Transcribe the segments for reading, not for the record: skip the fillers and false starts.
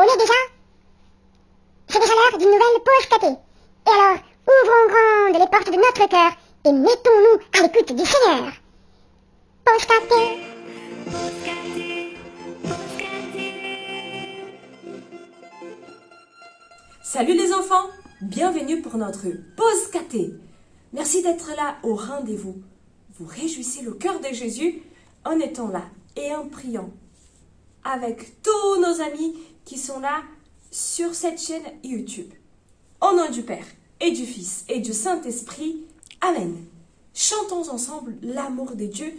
On est déjà C'est déjà l'heure d'une nouvelle pause café. Et alors, ouvrons grandes les portes de notre cœur et mettons-nous à l'écoute du Seigneur. Pause café. Salut les enfants, bienvenue pour notre pause caté. Merci d'être là au rendez-vous. Vous réjouissez le cœur de Jésus en étant là et en priant avec tous nos amis qui sont là sur cette chaîne YouTube. Au nom du Père et du Fils et du Saint-Esprit, Amen. Chantons ensemble l'amour de Dieu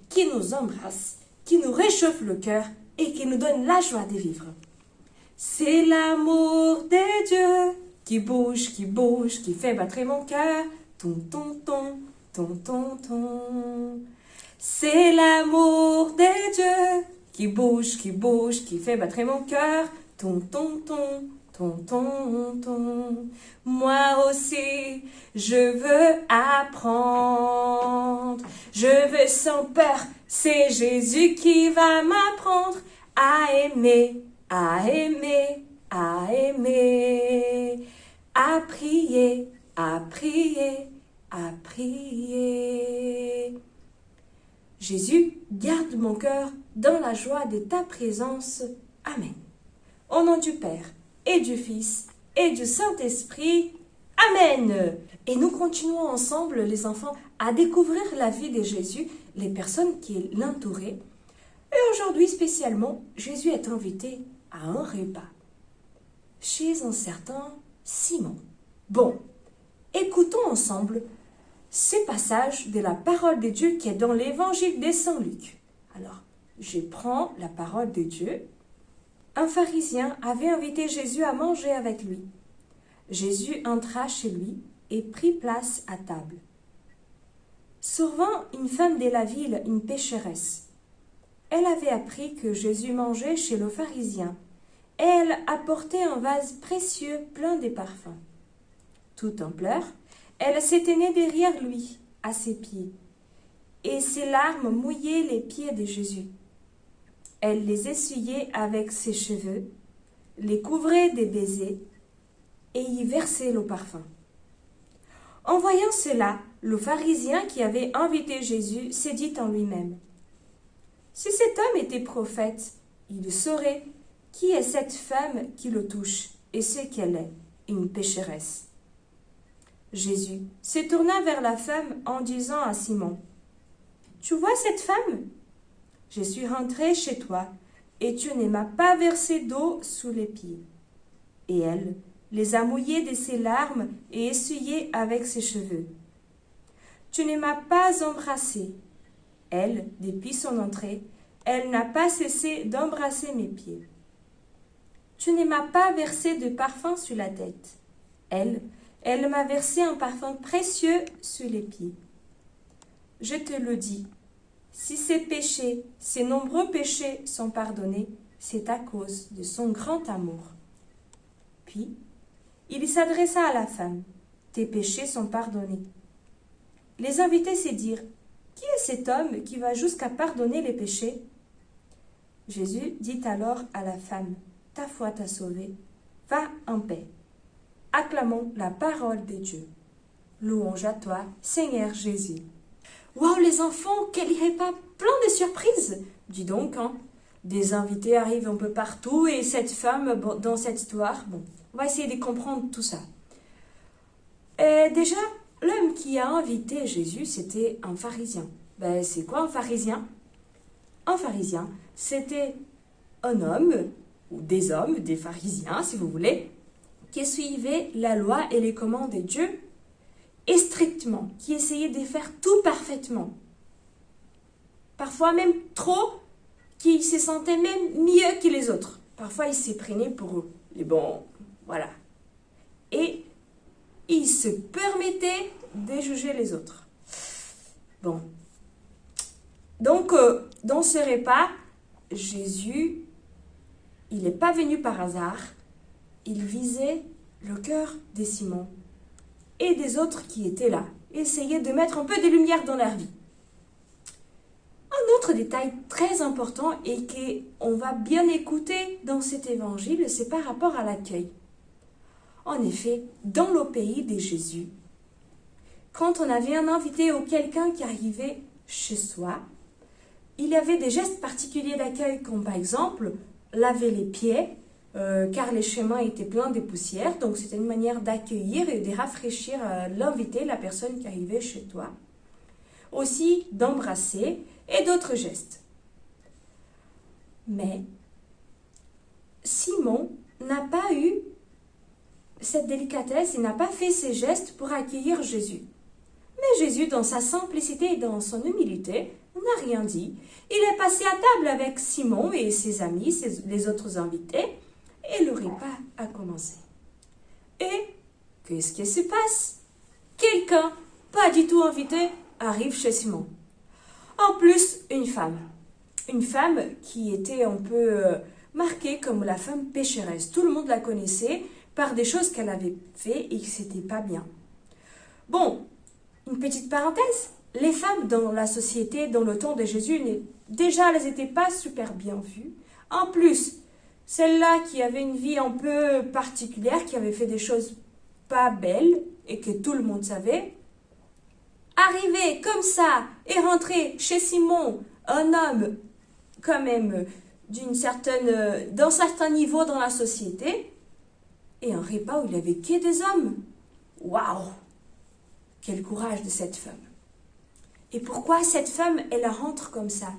qui nous embrasse, qui nous réchauffe le cœur et qui nous donne la joie de vivre. C'est l'amour de Dieu qui bouge, qui fait battre mon cœur. Ton, ton, ton, ton, ton, ton. C'est l'amour de Dieu qui bouge, qui fait battre mon cœur. Ton, ton, ton, ton, ton, ton. Moi aussi, je veux apprendre. Je veux sans peur, c'est Jésus qui va m'apprendre à aimer. À aimer, à aimer, à prier, à prier, à prier. Jésus, garde mon cœur dans la joie de ta présence. Amen. Au nom du Père et du Fils et du Saint-Esprit. Amen. Et nous continuons ensemble, les enfants, à découvrir la vie de Jésus, les personnes qui l'entouraient. Et aujourd'hui, spécialement, Jésus est invité à un repas chez un certain Simon. Bon, écoutons ensemble ces passages de la parole de Dieu qui est dans l'évangile de Saint Luc. Alors, je prends la parole de Dieu. Un pharisien avait invité Jésus à manger avec lui. Jésus entra chez lui et prit place à table. Survint une femme de la ville, une pécheresse. Elle avait appris que Jésus mangeait chez le pharisien, et elle apportait un vase précieux plein de parfums. Tout en pleurs, elle s'éteignait derrière lui, à ses pieds, et ses larmes mouillaient les pieds de Jésus. Elle les essuyait avec ses cheveux, les couvrait des baisers, et y versait le parfum. En voyant cela, le pharisien qui avait invité Jésus s'est dit en lui-même: si cet homme était prophète, il saurait qui est cette femme qui le touche et sait qu'elle est une pécheresse. Jésus se tourna vers la femme en disant à Simon: tu vois cette femme? Je suis rentré chez toi et tu ne m'as pas versé d'eau sous les pieds. Et elle les a mouillés de ses larmes et essuyés avec ses cheveux. Tu ne m'as pas embrassé. Elle, depuis son entrée, elle n'a pas cessé d'embrasser mes pieds. Tu ne m'as pas versé de parfum sur la tête. Elle m'a versé un parfum précieux sur les pieds. Je te le dis, si ces péchés, ces nombreux péchés sont pardonnés, c'est à cause de son grand amour. Puis, il s'adressa à la femme. Tes péchés sont pardonnés. Les invités se dirent: qui est cet homme qui va jusqu'à pardonner les péchés? Jésus dit alors à la femme: ta foi t'a sauvée, va en paix. Acclamons la parole de Dieu. Louange à toi, Seigneur Jésus. Waouh les enfants, quel repas plein de surprises! Dis donc, hein, des invités arrivent un peu partout et cette femme dans cette histoire, bon, on va essayer de comprendre tout ça. Et déjà, l'homme qui a invité Jésus, c'était un pharisien. Ben, c'est quoi un pharisien? Un pharisien, c'était un homme, ou des hommes, des pharisiens si vous voulez, qui suivaient la loi et les commandes de Dieu, et strictement, qui essayaient de faire tout parfaitement. Parfois même trop, qui se sentaient même mieux que les autres. Parfois, ils se prenaient pour les bons, voilà. Et ils se permettaient de juger les autres. Bon. Donc, dans ce repas, Jésus, il n'est pas venu par hasard. Il visait le cœur de Simon et des autres qui étaient là. Essayait de mettre un peu de lumière dans leur vie. Un autre détail très important et qu'on va bien écouter dans cet évangile, c'est par rapport à l'accueil. En effet, dans le pays de Jésus, quand on avait un invité ou quelqu'un qui arrivait chez soi, il y avait des gestes particuliers d'accueil, comme par exemple laver les pieds, car les chemins étaient pleins de poussière. Donc c'était une manière d'accueillir et de rafraîchir l'invité, la personne qui arrivait chez toi. Aussi d'embrasser et d'autres gestes. Mais Simon n'a pas eu cette délicatesse, il n'a pas fait ces gestes pour accueillir Jésus. Mais Jésus, dans sa simplicité et dans son humilité, n'a rien dit. Il est passé à table avec Simon et ses amis, les autres invités, et le repas a commencé. Et qu'est-ce qui se passe? Quelqu'un, pas du tout invité, arrive chez Simon. En plus, une femme qui était un peu marquée comme la femme pécheresse. Tout le monde la connaissait par des choses qu'elle avait fait et que c'était pas bien. Bon, une petite parenthèse, les femmes dans la société, dans le temps de Jésus, déjà elles n'étaient pas super bien vues. En plus, celle-là qui avait une vie un peu particulière, qui avait fait des choses pas belles et que tout le monde savait, arriver comme ça et rentrer chez Simon, un homme quand même d'un certain niveau dans la société, et un repas où il n'y avait que des hommes. Waouh! Quel courage de cette femme. Et pourquoi cette femme, elle rentre comme ça?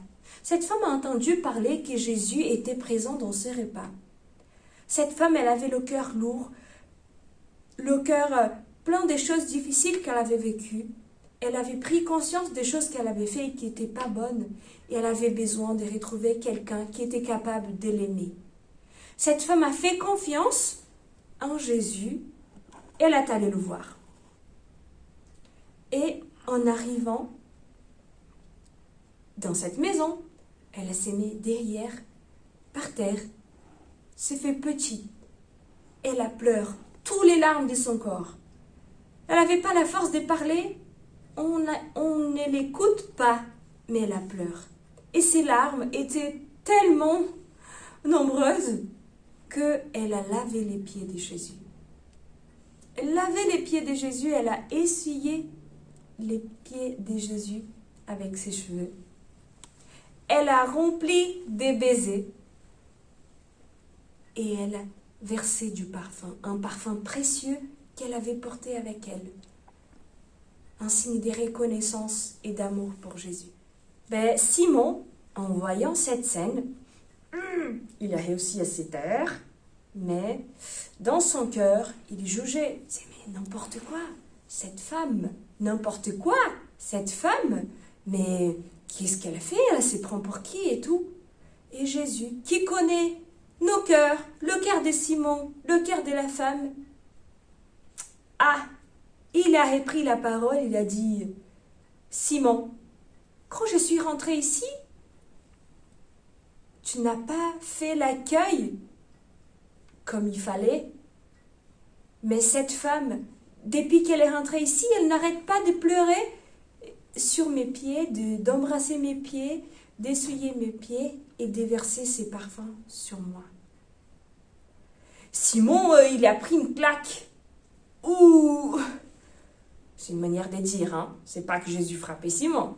Cette femme a entendu parler que Jésus était présent dans ce repas. Cette femme, elle avait le cœur lourd, le cœur plein des choses difficiles qu'elle avait vécues. Elle avait pris conscience des choses qu'elle avait faites et qui n'étaient pas bonnes. Et elle avait besoin de retrouver quelqu'un qui était capable de l'aimer. Cette femme a fait confiance en Jésus. Elle est allée le voir. Et en arrivant dans cette maison, elle s'est mise derrière, par terre, s'est fait petite. Elle a pleuré, toutes les larmes de son corps. Elle n'avait pas la force de parler. On ne l'écoute pas, mais elle a pleuré. Et ses larmes étaient tellement nombreuses qu'elle a lavé les pieds de Jésus. Elle lavait les pieds de Jésus, elle a essuyé les pieds de Jésus avec ses cheveux. Elle a rempli des baisers et elle a versé du parfum, un parfum précieux qu'elle avait porté avec elle. Un signe de reconnaissance et d'amour pour Jésus. Simon, en voyant cette scène, il a réussi à se taire, mais dans son cœur, il jugeait. Il disait, mais n'importe quoi, cette femme, mais qu'est-ce qu'elle a fait? Elle se prend pour qui et tout? Et Jésus, qui connaît nos cœurs, le cœur de Simon, le cœur de la femme, il a repris la parole, il a dit, Simon, quand je suis rentré ici, tu n'as pas fait l'accueil comme il fallait. Mais cette femme, depuis qu'elle est rentrée ici, elle n'arrête pas de pleurer sur mes pieds, d'embrasser mes pieds, d'essuyer mes pieds et de verser ses parfums sur moi. Simon, il a pris une claque. Ouh! C'est une manière de dire, hein. C'est pas que Jésus frappait Simon.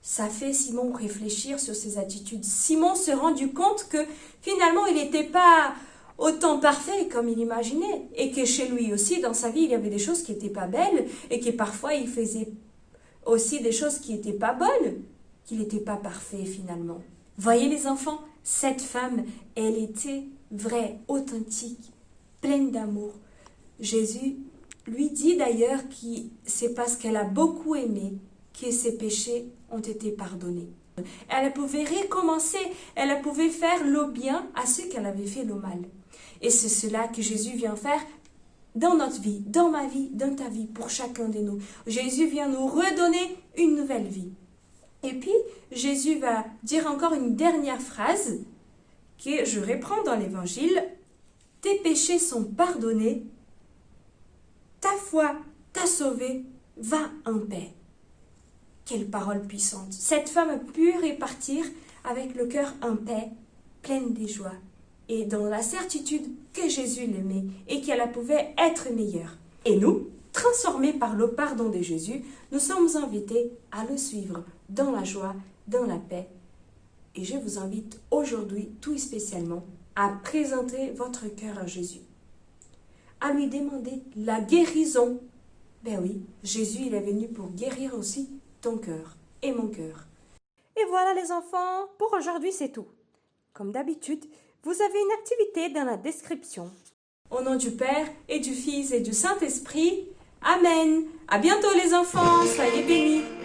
Ça fait Simon réfléchir sur ses attitudes. Simon s'est rendu compte que finalement, il n'était pas autant parfait comme il imaginait. Et que chez lui aussi, dans sa vie, il y avait des choses qui n'étaient pas belles. Et que parfois, il faisait aussi des choses qui n'étaient pas bonnes. Qu'il n'était pas parfait finalement. Voyez les enfants, cette femme, elle était vraie, authentique, pleine d'amour. Jésus lui dit d'ailleurs que c'est parce qu'elle a beaucoup aimé que ses péchés ont été pardonnés. Elle pouvait recommencer, elle pouvait faire le bien à ceux qu'elle avait fait le mal. Et c'est cela que Jésus vient faire dans notre vie, dans ma vie, dans ta vie, pour chacun de nous. Jésus vient nous redonner une nouvelle vie. Et puis, Jésus va dire encore une dernière phrase que je reprends dans l'Évangile. « Tes péchés sont pardonnés, ta foi t'a sauvé, va en paix. » Quelle parole puissante! Cette femme a pu repartir avec le cœur en paix, pleine de joie, et dans la certitude que Jésus l'aimait et qu'elle pouvait être meilleure. Et nous, transformés par le pardon de Jésus, nous sommes invités à le suivre dans la joie, dans la paix. Et je vous invite aujourd'hui, tout spécialement, à présenter votre cœur à Jésus, à lui demander la guérison. Ben oui, Jésus, il est venu pour guérir aussi ton cœur et mon cœur. Et voilà les enfants, pour aujourd'hui c'est tout. Comme d'habitude, vous avez une activité dans la description. Au nom du Père et du Fils et du Saint-Esprit, Amen. À bientôt les enfants, soyez bénis.